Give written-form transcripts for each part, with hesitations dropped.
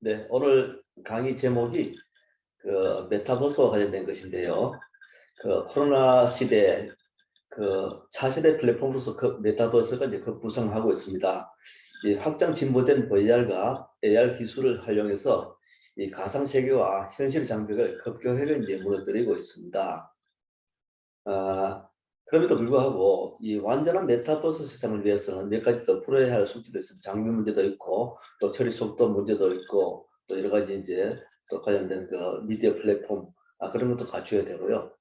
네, 오늘 강의 제목이 메타버스와 관련된 것인데요. 코로나 시대 차세대 플랫폼으로서 메타버스가 이제 급부상하고 있습니다. 이 확장 진보된 VR과 AR 기술을 활용해서 이 가상 세계와 현실 장벽을 급격하게 이제 무너뜨리고 있습니다. 아, 그럼에도 불구하고 이 완전한 메타버스 세상을 위해서는 몇 가지 더 풀어야 할 숙제도 있습니다. 장비 문제도 있고 또 처리 속도 문제도 있고 또 여러 가지 이제 또 관련된 미디어 플랫폼 그런 것도 갖춰야 되고요.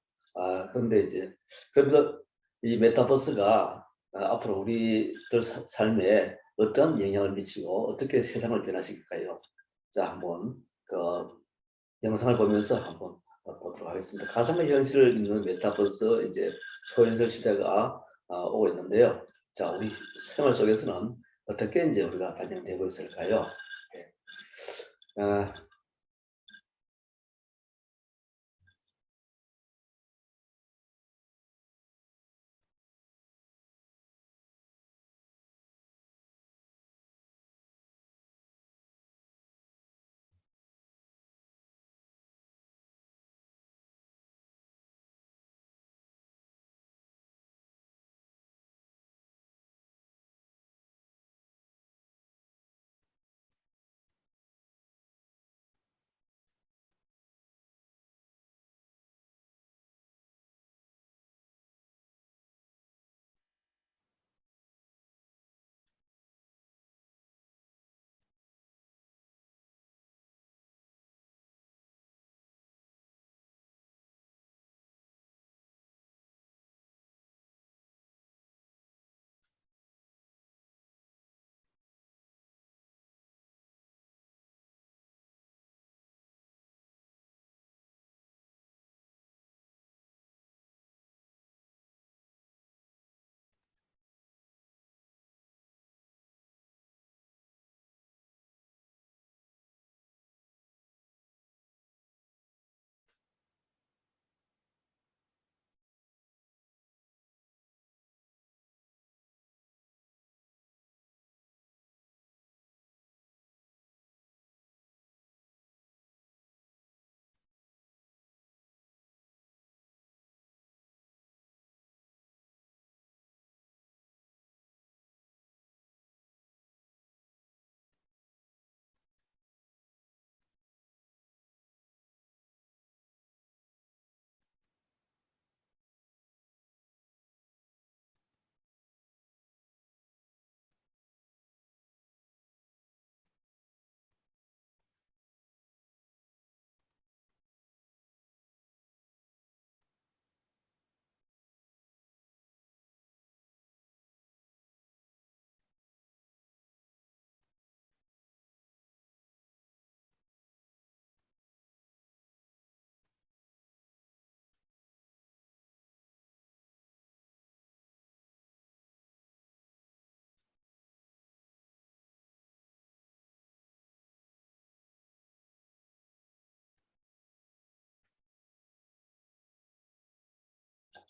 그런데 이제 그래서 이 메타버스가 앞으로 우리들 삶에 어떤 영향을 미치고 어떻게 세상을 변화시킬까요? 자, 한번 영상을 보면서 한번 보도록 하겠습니다. 가상의 현실을 잇는 메타버스 이제 초현실 시대가 오고 있는데요. 자, 우리 생활 속에서는 어떻게 이제 우리가 반영되고 있을까요? 네.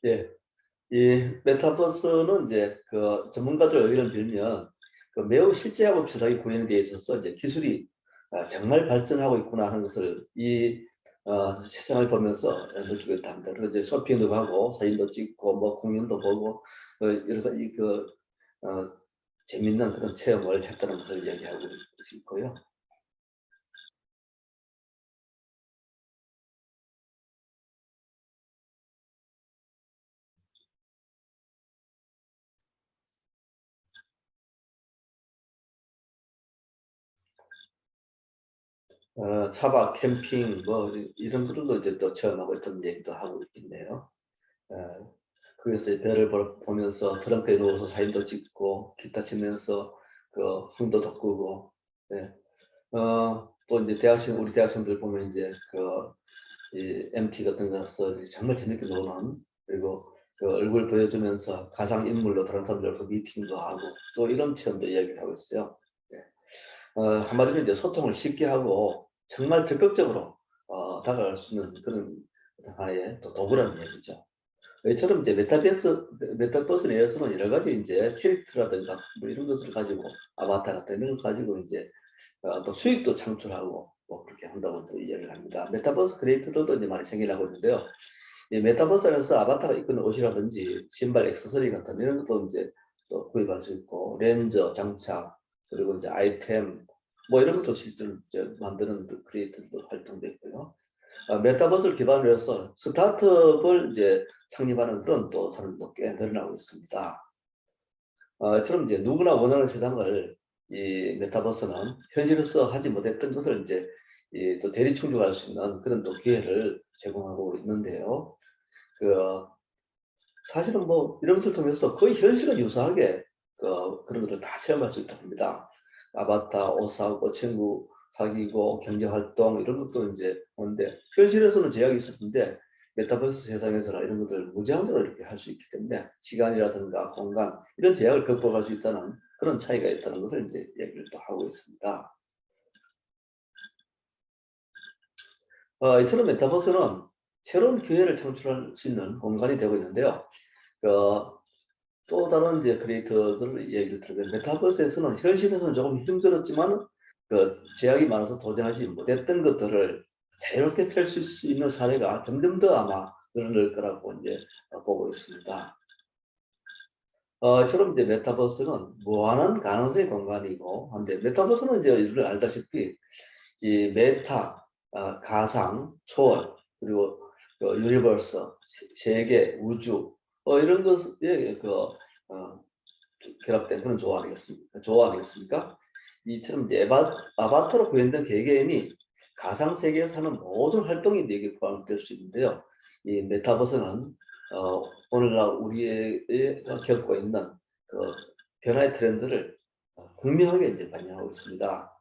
예, 이 메타버스는 이제 전문가들 의견을 빌면 매우 실제하고 비슷하게 구현이 되어 있어서 이제 기술이 정말 발전하고 있구나 하는 것을 이 세상을 보면서 느끼고 있답니다. 그래서 이제 쇼핑도 하고 사진도 찍고 뭐 공연도 보고 여러 가지 어, 재밌는 그런 체험을 했다는 것을 이야기하고 있고요. 차박, 캠핑 뭐 이런 것들도 이제 또 체험하고 있던 얘기도 하고 있네요. 어, 그래서 별을 보면서 트렁크에 누워서 사진도 찍고 기타 치면서 흥도 돋구고 네. 또 이제 우리 대학생들 보면 이제 이 MT 같은 데서 정말 재밌게 노는 그리고 얼굴 보여주면서 가상 인물로 다른 사람들과 미팅도 하고 또 이런 체험도 이야기를 하고 있어요. 네. 한마디로 이제 소통을 쉽게 하고 정말 적극적으로 다가갈 수 있는 그런 하나의 또 도구라는 얘기죠. 이처럼 이제 메타버스 내에서는 여러 가지 이제 캐릭터라든가 뭐 이런 것을 가지고 아바타 같은 이런 걸 가지고 이제 또 수익도 창출하고 뭐 그렇게 한다고 또 이야기를 합니다. 메타버스 크리에이터들도 이제 많이 생겨나고 있는데요. 이 메타버스 안에서 아바타가 입는 옷이라든지 신발, 액세서리 같은 이런 것도 이제 또 구입할 수 있고, 렌저 장착, 그리고 이제 아이템 뭐 이런 것도 실제로 이제 만드는 크리에이터들도 활동도 있고요. 메타버스를 기반으로 해서 스타트업을 이제 창립하는 그런 또 사람들도 꽤 늘어나고 있습니다. 처럼 이제 누구나 원하는 세상을 이 메타버스는 현실에서 하지 못했던 것을 이제 또 대리 충족할 수 있는 그런 또 기회를 제공하고 있는데요. 그 사실은 뭐 이런 것을 통해서 거의 현실과 유사하게 그런 것들 다 체험할 수 있다고 합니다. 아바타, 옷 사고, 친구 사귀고, 경제활동 이런 것도 이제 하는데 현실에서는 제약이 있을 텐데 메타버스 세상에서는 이런 것들을 무제한적으로 이렇게 할 수 있기 때문에 시간이라든가 공간 이런 제약을 극복할 수 있다는 그런 차이가 있다는 것을 이제 얘기를 또 하고 있습니다. 이처럼 메타버스는 새로운 기회를 창출할 수 있는 공간이 되고 있는데요. 또 다른 이제 크리에이터들 얘기를 들으면 메타버스에서는 현실에서는 조금 힘들었지만 제약이 많아서 도전하지 못했던 것들을 자유롭게 펼 수 있는 사례가 점점 더 아마 늘어날 거라고 이제 보고 있습니다. 처럼 이제 메타버스는 무한한 가능성의 공간이고 한데 메타버스는 이제 여러분 알다시피 이 메타, 가상, 초월 그리고 유니버스, 세계, 우주 이런 것에 결합된 그런 조화 아니겠습니까? 이처럼 이제 아바타로 구현된 개개인이 가상 세계에서 하는 모든 활동이 여기에 포함될 수 있는데요. 이 메타버스는 오늘날 우리가 겪고 있는 변화의 트렌드를 분명하게 이제 반영하고 있습니다.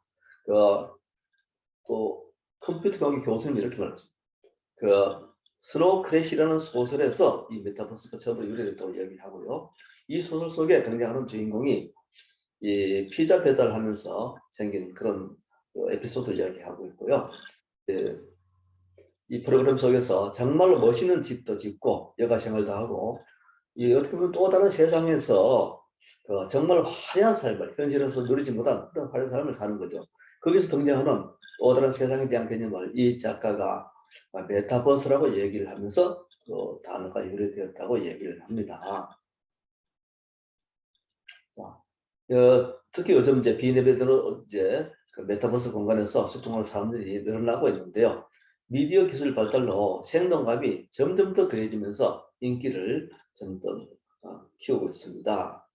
또 컴퓨터 과학의 교수님 이렇게 말했죠. 스노우 크래시라는 소설에서 이 메타버스가 처음으로 유래됐다고 이야기하고요. 이 소설 속에 등장하는 주인공이 이 피자 배달하면서 생긴 그런 에피소드를 이야기하고 있고요. 이 프로그램 속에서 정말로 멋있는 집도 짓고 여가 생활도 하고 어떻게 보면 또 다른 세상에서 정말 화려한 삶을 현실에서 누리지 못한 그런 화려한 삶을 사는 거죠. 거기서 등장하는 또 다른 세상에 대한 개념을 이 작가가 메타버스라고 얘기를 하면서 그 단어가 유래되었다고 얘기를 합니다. 자, 특히 요즘 이제 비례대로 이제 메타버스 공간에서 소통하는 사람들이 늘어나고 있는데요. 미디어 기술 발달로 생동감이 점점 더 더해지면서 인기를 점점 키우고 있습니다.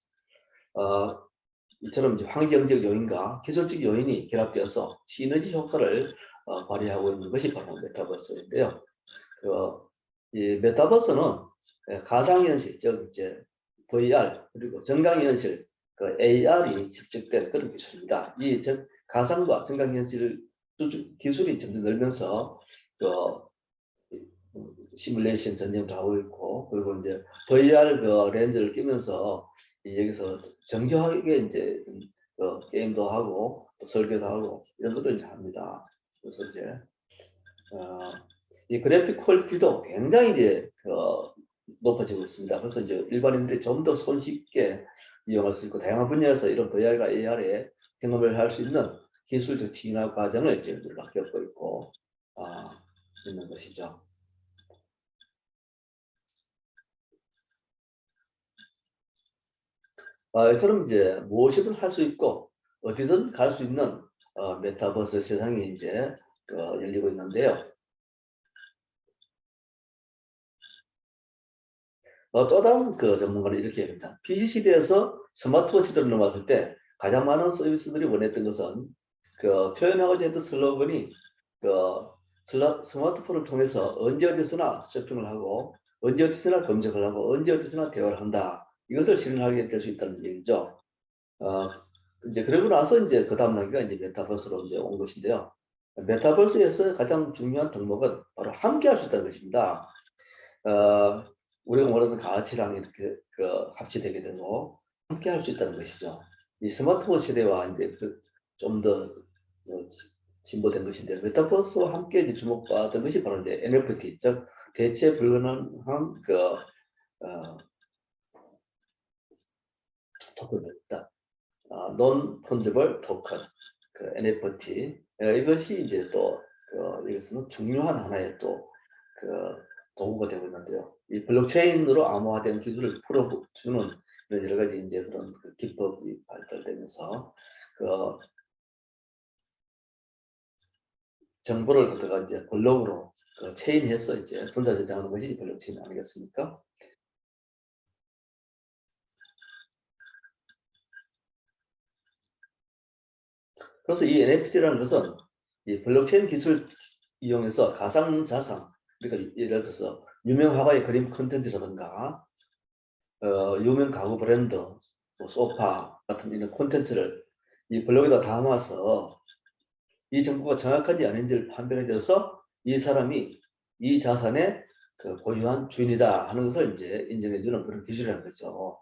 이처럼 이제 환경적 요인과 기술적 요인이 결합되어서 시너지 효과를 발휘하고 있는 것이 바로 메타버스인데요. 이 메타버스는 가상현실, 즉 이제 VR 그리고 정강현실, AR이 집적된 그런 기술입니다. 이 가상과 정강현실 기술이 점점 늘면서 시뮬레이션 전쟁도 하고 있고 그리고 이제 VR 렌즈를 끼면서 여기서 정교하게 이제 게임도 하고 또 설계도 하고 이런 것도 이제 합니다. 그래서 이제 이 그래픽 퀄리티도 굉장히 이제 높아지고 있습니다. 그래서 이제 일반인들이 좀 더 손쉽게 이용할 수 있고 다양한 분야에서 이런 VR과 AR에 경험을 할 수 있는 기술적 진화 과정을 이제 우리가 겪고 있고 있는 것이죠. 이처럼 이제 무엇이든 할 수 있고 어디든 갈 수 있는 메타버스 세상이 이제 열리고 있는데요. 또 다른 전문가는 이렇게 얘기합니다. PC 시대에서 스마트폰 시대로 넘어왔을 때 가장 많은 서비스들이 원했던 것은 표현하고자 했던 슬로건이 스마트폰을 통해서 언제 어디서나 쇼핑을 하고 언제 어디서나 검색을 하고 언제 어디서나 대화를 한다. 이것을 실현하게 될 수 있다는 얘기죠. 어, 이제 그러고 나서 이제 그 다음 단계가 이제 메타버스로 이제 온 것인데요. 메타버스에서 가장 중요한 덕목은 바로 함께 할 수 있다는 것입니다. 어, 우리가 말하는 가치랑 이렇게 합치되게 되고 함께 할 수 있다는 것이죠. 이 스마트폰 세대와 이제 좀 더 진보된 것인데 메타버스와 함께 이제 주목받은 것이 바로 이제 NFT, 즉 대체 불가능한 토큰입니다. non fungible token. 그 NFT 이것이 이제 또 여기서는 중요한 하나의 또 그 도구가 되고 있는데요. 이 블록체인으로 암호화된 기술을 풀어주는 이런 여러 가지 이제 그런 그 기법이 발달되면서 그 정보를 갖다가 이제 블록으로 체인해서 이제 분자 저장하는 것이 블록체인 아니겠습니까? 그래서 이 NFT라는 것은 이 블록체인 기술 이용해서 가상 자산, 그러니까 예를 들어서 유명 화가의 그림 콘텐츠라든가 유명 가구 브랜드, 뭐 소파 같은 이런 콘텐츠를 이 블록에다 담아서 이 정보가 정확한지 아닌지를 판별해줘서 이 사람이 이 자산의 그 고유한 주인이다 하는 것을 이제 인정해주는 그런 기술이라는 거죠.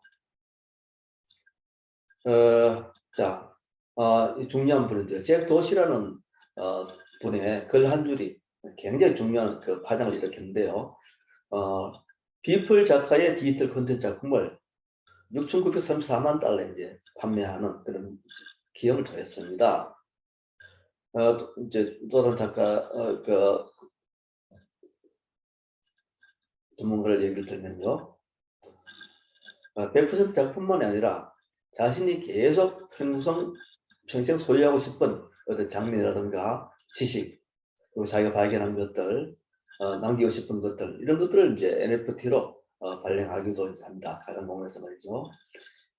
자, 중요한 분인데요. 잭 도시라는 분의 글 한 줄이 굉장히 중요한 그 파장을 일으켰는데요. 어, 비플 작가의 디지털 콘텐츠 작품을 6,934만 달러 이제 판매하는 그런 기염을 더했습니다. 이제 또 다른 작가 그 전문가를 얘기를 들면요, 100% 작품만이 아니라 자신이 계속 평생 소유하고 싶은 어떤 장면이라든가 지식, 그리고 자기가 발견한 것들, 남기고 싶은 것들, 이런 것들을 이제 NFT로 발행하기도 합니다. 가상공간에서 말이죠.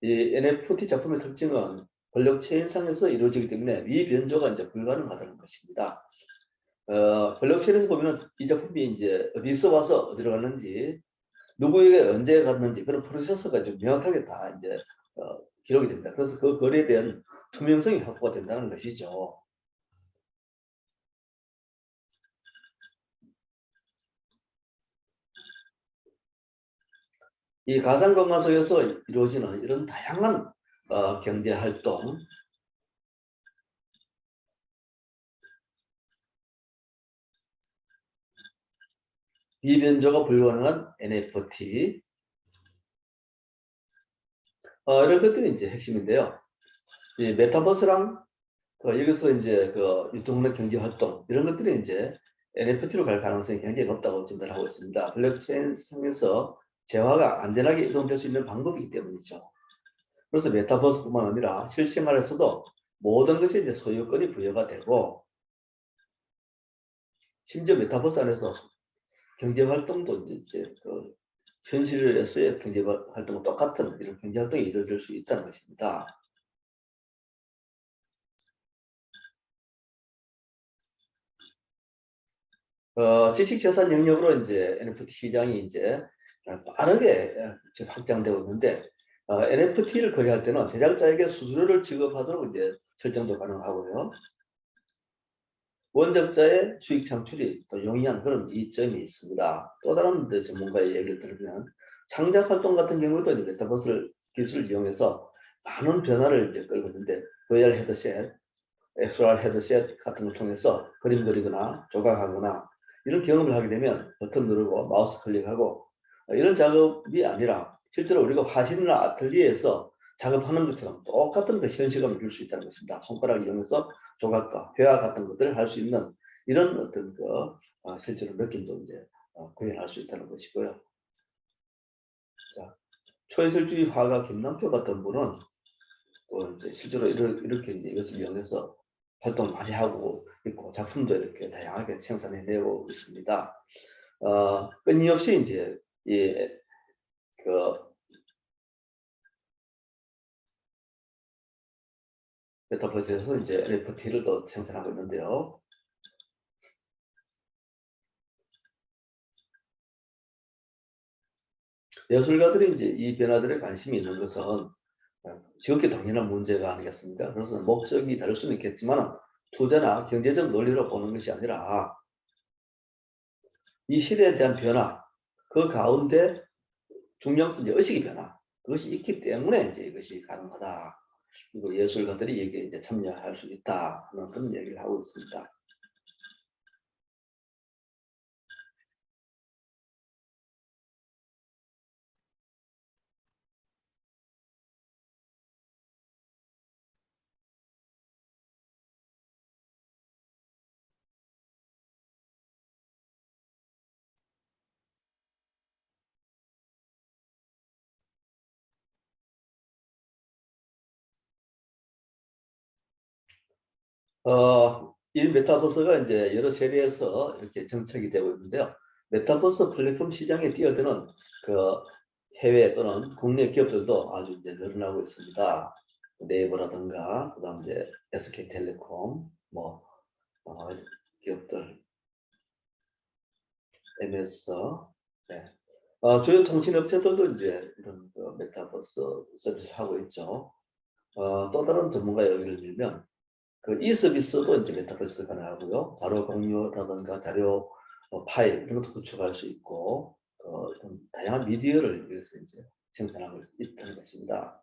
이 NFT 작품의 특징은 블록체인상에서 이루어지기 때문에 미변조가 이제 불가능하다는 것입니다. 블록체인에서 보면 이 작품이 이제 어디서 와서 어디로 갔는지, 누구에게 언제 갔는지 그런 프로세스가 좀 명확하게 다 이제 기록이 됩니다. 그래서 그 거래에 대한 투명성이 확보가 된다는 것이죠. 이 가상공간 속에서 이루어지는 이런 다양한 경제 활동, 비변조가 불가능한 NFT, 이런 것들이 이제 핵심인데요. 이 메타버스랑 여기서 이제 유통문화 경제 활동 이런 것들이 이제 NFT로 갈 가능성이 굉장히 높다고 진단하고 있습니다. 블록체인 상에서 재화가 안전하게 이동될 수 있는 방법이기 때문이죠. 그래서 메타버스뿐만 아니라 실생활에서도 모든 것이 이제 소유권이 부여가 되고, 심지어 메타버스 안에서 경제 활동도 이제 현실에서의 경제 활동과 똑같은 이런 경제 활동이 이루어질 수 있다는 것입니다. 지식재산 영역으로 이제 NFT 시장이 이제 빠르게 지금 확장되고 있는데, NFT를 거래할 때는 제작자에게 수수료를 지급하도록 이제 설정도 가능하고요. 원작자의 수익 창출이 또 용이한 그런 이점이 있습니다. 또 다른 전문가의 얘기를 들으면 창작 활동 같은 경우도 이제 메타버스 기술을 이용해서 많은 변화를 이제 끌고 있는데, VR 헤드셋, XR 헤드셋 같은 걸 통해서 그림 그리거나 조각하거나 이런 경험을 하게 되면 버튼 누르고 마우스 클릭하고 이런 작업이 아니라 실제로 우리가 화실이나 아틀리에에서 작업하는 것처럼 똑같은 그 현실감을 줄 수 있다는 것입니다. 손가락을 이용해서 조각과 회화 같은 것들을 할 수 있는 이런 어떤 실제로 느낌도 이제 구현할 수 있다는 것이고요. 자, 초예술주의 화가 김남표 같은 분은 또 이제 실제로 이렇게 이제 이것을 이용해서 활동을 많이 하고 있고 작품도 이렇게 다양하게 생산해내고 있습니다. 끊임없이 이제 그 메타버스에서 이제 NFT를 또 생산하고 있는데요. 예술가들이 이제 이 변화들에 관심이 있는 것은 지극히 당연한 문제가 아니겠습니까? 그래서 목적이 다를 수는 있겠지만 투자나 경제적 논리로 보는 것이 아니라 이 시대에 대한 변화, 그 가운데 중요한 것은 이제 의식의 변화, 그것이 있기 때문에 이제 이것이 가능하다. 그리고 예술가들이 여기에 이제 참여할 수 있다 하는 그런 얘기를 하고 있습니다. 이 메타버스가 이제 여러 세대에서 이렇게 정착이 되고 있는데요. 메타버스 플랫폼 시장에 뛰어드는 그 해외 또는 국내 기업들도 아주 이제 늘어나고 있습니다. 네이버라든가 그다음 이제 SK텔레콤 뭐 기업들 MS 네. 주요 통신업체들도 이제 이런 그 메타버스 서비스 하고 있죠. 또 다른 전문가 얘기를 들면 그 이 서비스도 이제 메타버스 가능하고요. 자료 공유라든가 자료 파일 이런 것도 구축할 수 있고 좀 다양한 미디어를 위해서 이제 생산하고 있다는 것입니다.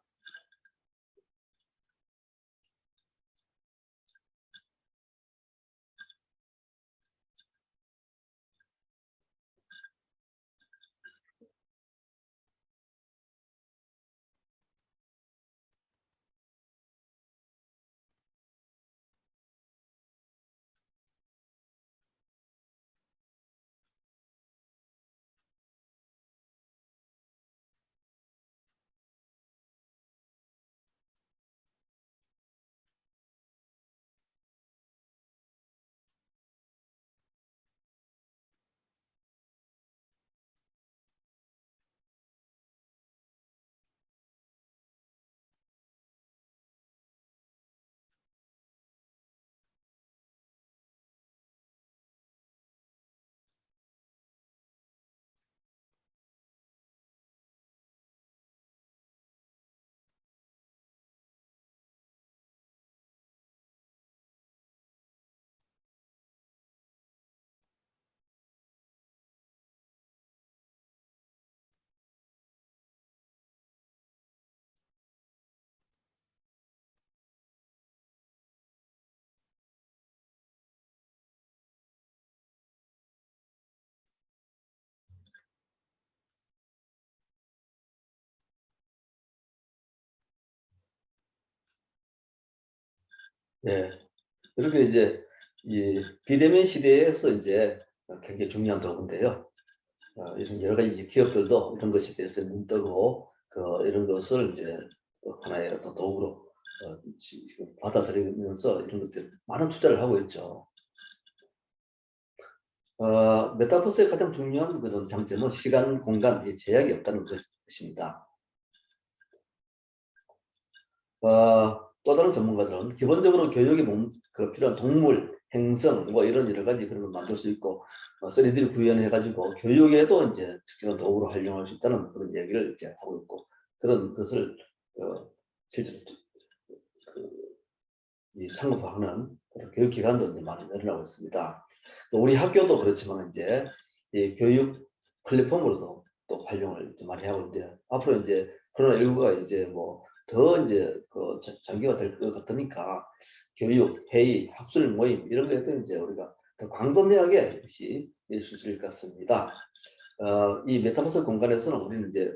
네. 이렇게 이제 이 비대면 시대에서 이제 굉장히 중요한 도구인데요. 이런 여러 가지 이제 기업들도 이런 것에 대해서 눈 뜨고 이런 것을 이제 또 하나의 또 도구로 지금 받아들이면서 이런 것들 많은 투자를 하고 있죠. 메타버스의 가장 중요한 그런 장점은 시간, 공간, 이 제약이 없다는 것입니다. 또 다른 전문가들은 기본적으로 교육에 필요한 동물, 행성, 뭐 이런 여러 가지 그런 걸 만들 수 있고 3D를 구현해가지고 교육에도 이제 특정한 도구로 활용할 수 있다는 그런 얘기를 이제 하고 있고 그런 것을 실제로 이 상업화하는 그런 교육기관도 이제 많이 늘어나고 있습니다. 또 우리 학교도 그렇지만 이제 이 교육 플랫폼으로도 또 활용을 많이 하고 있는데 앞으로 이제 코로나19가 이제 뭐 더 이제 장기화 될 것 같으니까 교육, 회의, 학술 모임 이런 것들 이제 우리가 더 광범위하게 역시 수 있을 것 같습니다. 이 메타버스 공간에서는 우리는 이제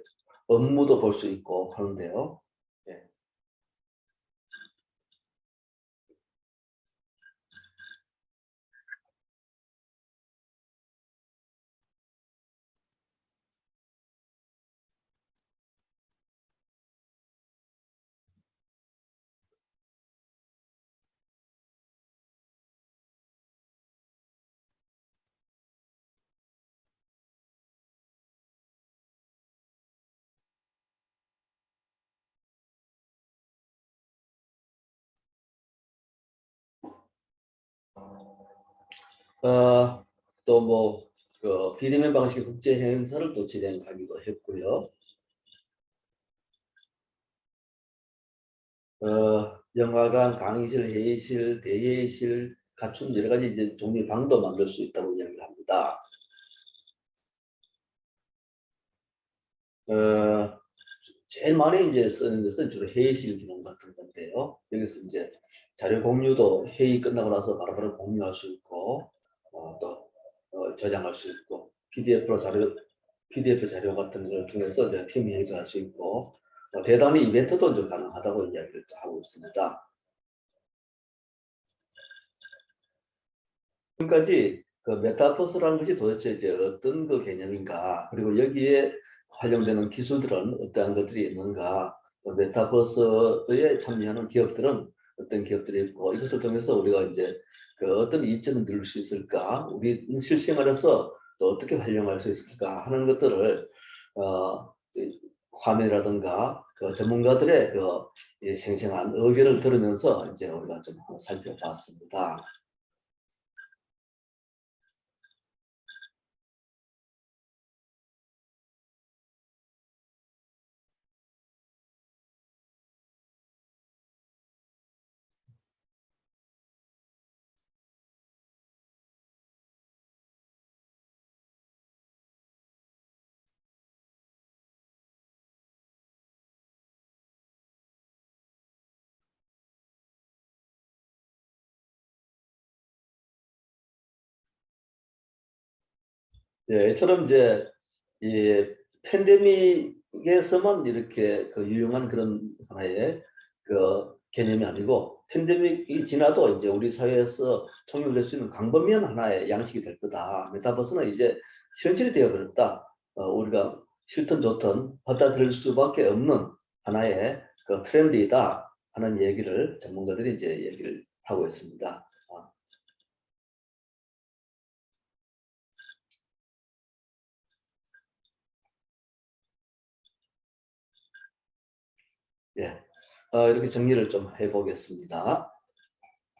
업무도 볼 수 있고 하는데요. 네. 또 뭐 비대면 방식 국제 행사를 또 진행하기도 했고요. 영화관, 강의실, 회의실, 대회의실 갖춘 여러 가지 이제 종류의 방도 만들 수 있다고 이야기를 합니다. 어, 제일 많이 이제 쓰는 것은 주로 회의실 기능 같은 건데요. 여기서 이제 자료 공유도 회의 끝나고 나서 바로바로 공유할 수 있고, 또 저장할 수 있고, PDF 자료 같은 걸 통해서 이제 팀 회의를 할 수 있고, 대담의 이벤트도 이제 가능하다고 이야기를 하고 있습니다. 지금까지 그 메타버스라는 것이 도대체 이제 어떤 그 개념인가, 그리고 여기에 활용되는 기술들은 어떠한 것들이 있는가, 메타버스에 참여하는 기업들은 어떤 기업들이 있고 이것을 통해서 우리가 이제 그 어떤 이점을 누릴 수 있을까, 우리 실생활에서 또 어떻게 활용할 수 있을까 하는 것들을 화면이라든가 그 전문가들의 이 생생한 의견을 들으면서 이제 우리가 좀 살펴봤습니다. 예, 이처럼 이제 이 팬데믹에서만 이렇게 그 유용한 그런 하나의 그 개념이 아니고 팬데믹이 지나도 이제 우리 사회에서 통용될 수 있는 광범위한 하나의 양식이 될 거다. 메타버스는 이제 현실이 되어버렸다. 우리가 싫든 좋든 받아들일 수밖에 없는 하나의 그 트렌드이다 하는 얘기를 전문가들이 이제 얘기를 하고 있습니다. 예, 이렇게 정리를 좀 해보겠습니다.